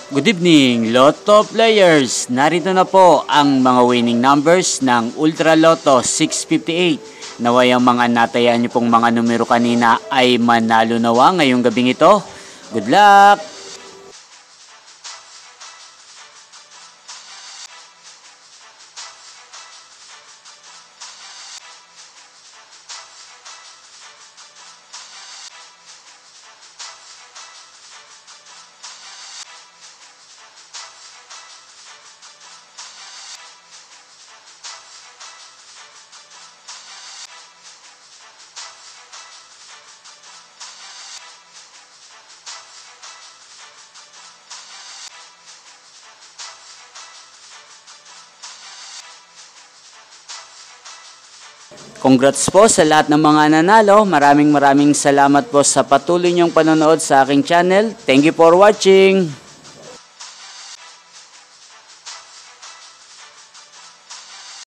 Good evening, Lotto players! Narito na po ang mga winning numbers ng Ultra Lotto 658. Naway ang mga natayaan niyo pong mga numero kanina ay manalo nawa ngayong gabing ito. Good luck! Congrats po sa lahat ng mga nanalo. Maraming salamat po sa patuloy niyong panonood sa aking channel. Thank you for watching.